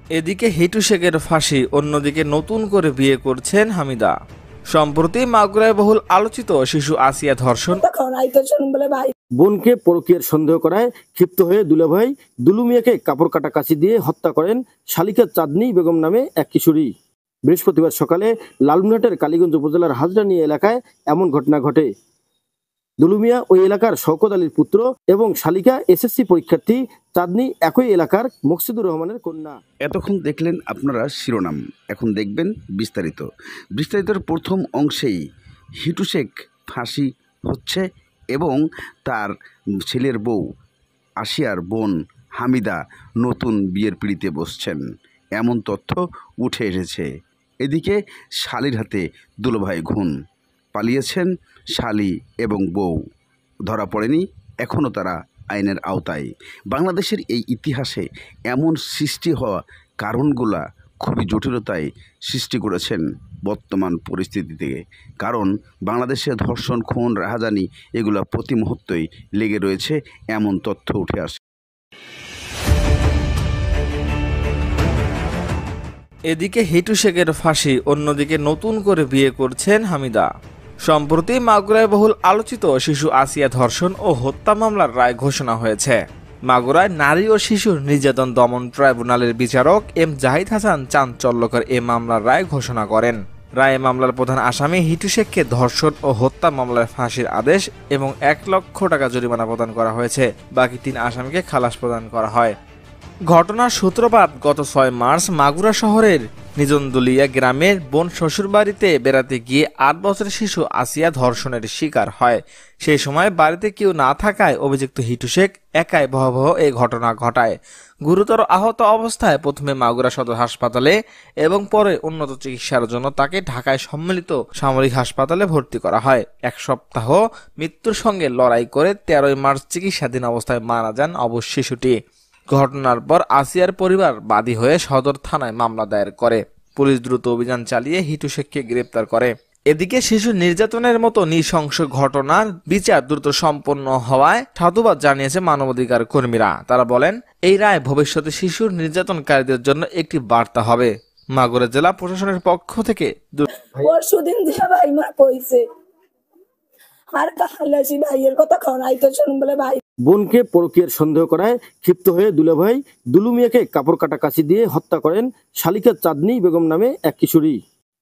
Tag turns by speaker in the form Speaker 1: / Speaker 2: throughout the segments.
Speaker 1: এদিকে হিটু শেখের ফাঁসি, অন্যদিকে নতুন করে বিয়ে করছেন হামিদা। সম্প্রতি মাগুরায় বহুল আলোচিত শিশু আসিয়া ধর্ষণ,
Speaker 2: বোনকে পরকীয়ার সন্দেহ করায় ক্ষিপ্ত হয়ে দুলাভাই দুলু মিয়াকে কাপড় কাটা কাঁচি দিয়ে হত্যা করেন শালিকা চাঁদনী বেগম নামে এক কিশোরী। বৃহস্পতিবার সকালে লালমনিরহাটের কালীগঞ্জ উপজেলার হাজরানী এলাকায় এমন ঘটনা ঘটে। দুলু মিয়া ওই এলাকার শওকত আলীর পুত্র এবং শালিকা এসএসসি পরীক্ষার্থী চাঁদনী একই এলাকার মকসুদুর রহমানের কন্যা।
Speaker 3: এতক্ষণ দেখলেন আপনারা শিরোনাম, এখন দেখবেন বিস্তারিত। বিস্তারিতের প্রথম অংশেই হিটু শেখ ফাঁসি হচ্ছে এবং তার ছেলের বউ আসিয়ার বোন হামিদা নতুন বিয়ের পিঁড়িতে বসছেন, এমন তথ্য উঠে এসেছে। এদিকে শালির হাতে দুলোভাই খুন, পালিয়েছেন শালি এবং বউ, ধরা পড়েনি এখনও তারা আইনের আওতায়। বাংলাদেশের এই ইতিহাসে এমন সৃষ্টি হওয়া কারণগুলা খুবই জটিলতায় সৃষ্টি করেছেন বর্তমান পরিস্থিতিতে। কারণ বাংলাদেশে ধর্ষণ, খুন, রাহাজানি এগুলো প্রতি মুহূর্তেই লেগে রয়েছে, এমন তথ্য উঠে আসে।
Speaker 1: এদিকে হিটু শেখের ফাঁসি, অন্যদিকে নতুন করে বিয়ে করছেন হামিদা। সম্প্রতি মাগুরায় বহুল আলোচিত শিশু আসিয়া ধর্ষণ ও হত্যা মামলার রায় ঘোষণা হয়েছে। মাগুরায় নারী ও শিশু নির্যাতন দমন ট্রাইব্যুনালের বিচারক এম জাহিদ হাসান চাঞ্চল্যকর এ মামলার রায় ঘোষণা করেন। রায়ে মামলার প্রধান আসামি হিটু শেখকে ধর্ষণ ও হত্যা মামলায় ফাঁসির আদেশ এবং 1 লক্ষ টাকা জরিমানা প্রদান করা হয়েছে। বাকি 3 আসামিকে খালাস প্রদান করা হয়। ঘটনার সূত্রপাত গত 6 মার্চ মাগুরা শহরের নিজন্দুলিয়া গ্রামের বোন শ্বশুরবাড়িতে বেড়াতে গিয়ে 8 বছরের শিশু আসিয়া ধর্ষণের শিকার হয়। সেই সময় বাড়িতে কেউ না থাকায় অভিযুক্ত হিটু শেখ একাই ভয়াবহ এই ঘটনা ঘটায়। গুরুতর আহত অবস্থায় প্রথমে মাগুরা সদর হাসপাতালে এবং পরে উন্নত চিকিৎসার জন্য তাকে ঢাকায় সম্মিলিত সামরিক হাসপাতালে ভর্তি করা হয়। 1 সপ্তাহ মৃত্যুর সঙ্গে লড়াই করে 13 মার্চ চিকিৎসাধীন অবস্থায় মারা যান অবশ শিশুটি। ঘটনার পর আসিয়ার পরিবার বাদী হয়ে সদর থানায় মামলা দায়ের করে। পুলিশ দ্রুত অভিযান চালিয়ে হিটু শেখকে গ্রেপ্তার করে। এদিকে শিশু নির্যাতনের মতো নৃশংস ঘটনার বিচার দ্রুত সম্পন্ন হওয়ায় সাধুবাদ জানিয়েছে মানবাধিকার কর্মীরা। তারা বলেন, এই রায় ভবিষ্যতে শিশুর নির্যাতনকারীদের জন্য একটি বার্তা হবে। মাগুরা জেলা প্রশাসনের পক্ষ থেকে
Speaker 2: বোনকে পরকীয়ার সন্দেহ করায় ক্ষিপ্ত হয়ে দুলাভাই দুলু মিয়াকে কাপড় কাটা কাঁচি দিয়ে হত্যা করেন শালিকা চাঁদনী বেগম নামে এক কিশোরী।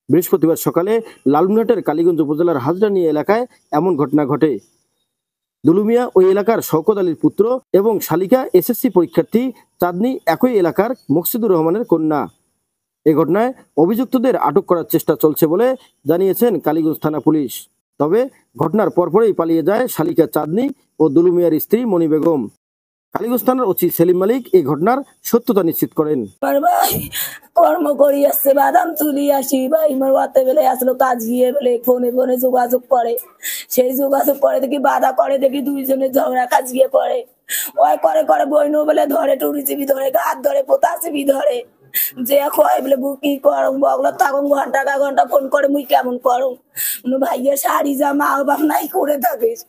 Speaker 2: বৃহস্পতিবার সকালে লালমনিরহাটের কালীগঞ্জ উপজেলার হাজরানী এলাকায় এমন ঘটনা ঘটে। দুলু মিয়া ওই এলাকার শওকত আলীর পুত্র এবং শালিকা এসএসসি পরীক্ষার্থী চাঁদনী একই এলাকার মকসুদুর রহমানের কন্যা। এ ঘটনায় অভিযুক্তদের আটক করার চেষ্টা চলছে বলে জানিয়েছেন কালীগঞ্জ থানা পুলিশ। তবে ঘটনার পরপরই পালিয়ে যায় শালিকা চাঁদনী ও দুলু মিয়ার স্ত্রী মনি বেগম। কালীগঞ্জ থানার ওসি সেলিম মালিক এই ঘটনার সত্যতা নিশ্চিত করেন।
Speaker 4: কর্ম করি আসছে, বাদাম তুলি আসি ভাই মারতে বেলে আসলো কাজ গিয়ে বলে ফোনে ফোনে যোগাযোগ করে। সেই যোগাযোগ করে দেখি বাধা করে, দেখি দুইজনের ঝগড়া কাজ গিয়ে করে। ওই করে করে বইনো বলে ধরে, টুরিচিবি ধরে, হাত ধরে, পোতাচিবি ধরে, যে কয় বলে বুকি করম বগলো তখন ঘন্টা ফোন করে মুই কেমন করম ভাইয়া শাড়ি জামা বাপ নাই করে থাকিস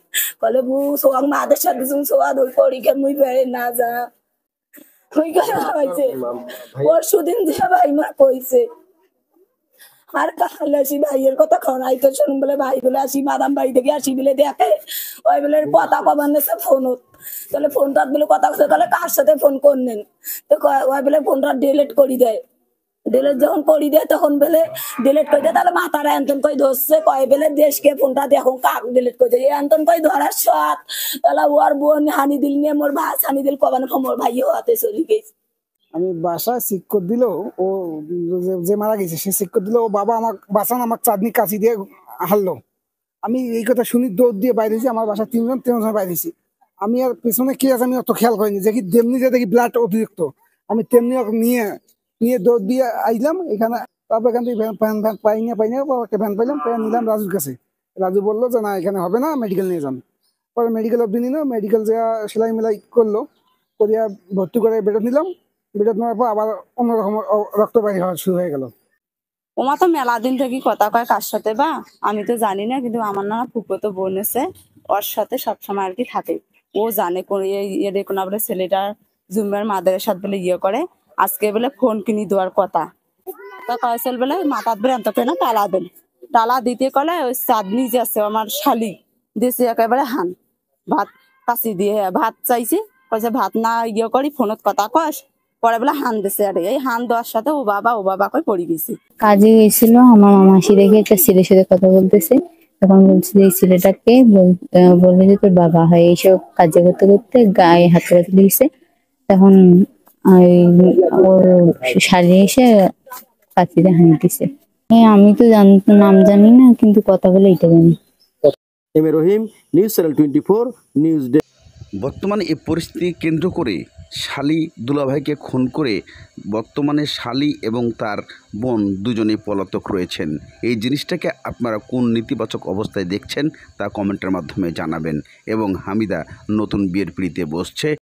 Speaker 4: কলে বু সোয়াং মাদের সাথে সোয়া দই পরীক্ষা মুই বেড়ে না যা ওই কথা হয়েছে। পরশু দিন যে ভাই মা কইছে আর কালে আসি ভাইয়ের কথা খনাই তো শুনুন বলে ভাই বলে আসি বাদাম বাড়ি থেকে আসি বলে দেখে ওই বলে কথা কবার নেছে ফোনত, তাহলে ফোনটা বলে কথা বলছে, তাহলে কার সাথে ফোন করলেন তো ওই বলে ফোনটা ডিলিট করে দেয়। ডিলিট যখন করি দেয় তখন বলে ডিলিট করে দেয়, তাহলে মাথারা এন্তন কই ধরছে কয় বেলে দেশকে ফোনটা দিয়ে এখন কাক ডিলিট করে দেয় এন্তন কই ধরার সৎ। তাহলে ওর বোন হানি দিল নিয়ে মোর ভাই হানি দিল কবানো মোর ভাইও হাতে চলে গেছে।
Speaker 5: আমি বাসায় চেক করে দিল, ও যে মারা গেছে সে চেক করে দিল, ও বাবা আমার বাঁচান আমার চাঁদনি কাঁচি দিয়ে হারলো। আমি এই কথা শুনি দৌড় দিয়ে বাইরেছি, আমার বাসায় তিনজন বাইরেছি। আমি আর পেছনে কি আছে আমি অত খেয়াল করিনি, দেখি তেমনি যে দেখি ব্লাড অতিরিক্ত, আমি তেমনি নিয়ে দৌড় দিয়ে আইলাম এখানে। তারপর এখান থেকে ভ্যান পাই না একটা ভ্যান পাইলাম, নিলাম রাজুর কাছে। রাজু বললো যে না এখানে হবে না, মেডিকেল নিয়ে যান। পরে মেডিকেল অব্দি নিল, মেডিকেল যা সেলাই মেলাই করলো, করিয়া ভর্তি করে বেডত নিলাম। বেডত নেওয়ার পর আবার অন্যরকম রক্ত বাইরে হওয়া শুরু হয়ে গেল।
Speaker 6: ওমা তো মেলা দিন থেকে কথা কয় কার সাথে বা আমি তো জানি না, কিন্তু আমার না ফুফাতো বোন আছে, ওর সাথে সবসময় আর কি থাকে। ও জানে কোন বলে ছেলেটা জুম্মার মাদারের সাথে বলে ইয়ে করে, আজকে বলে ফোন কিনি দেওয়ার কথা। তা কয়েছিল বলে মাথার ভ্রান্ত পেয়ে না টালা দেন, টালা দিতে কলে ওই চাঁদনি যে আছে আমার শালি দিয়েছে একেবারে হান ভাত কাশি দিয়ে ভাত চাইছি, কয়েছে ভাত না ইয়ে করি ফোনত কথা কস, পরে বলে হান দিছে। আর এই হান দেওয়ার সাথে ও বাবা কই পড়ে গেছি।
Speaker 7: কাজে গেছিল, আমার মামাসি দেখে একটা ছেলের সাথে কথা বলতেছে, তখন বলছে যে এই ছেলেটাকে বললে যে তোর বাবা হয়। এইসব কাজে করতে করতে গায়ে হাত করে দিয়েছে। তখন ওর শালি এসে কাছিতে হানি দিছে। আমি তো নাম জানি না, কিন্তু কথা বলে এটা জানি।
Speaker 2: M A Rahim, news channel 24 news day.
Speaker 3: বর্তমানে এই পরিস্থিতি কেন্দ্র করে শালি দুলাভাইকে খুন করে বর্তমানে শালি এবং তার বোন দুজনেই পলাতক রয়েছেন। এই জিনিসটাকে আপনারা কোন নেতিবাচক অবস্থায় দেখছেন তা কমেন্টের মাধ্যমে জানাবেন। এবং হামিদা নতুন বিয়ের পিঁড়িতে বসছে।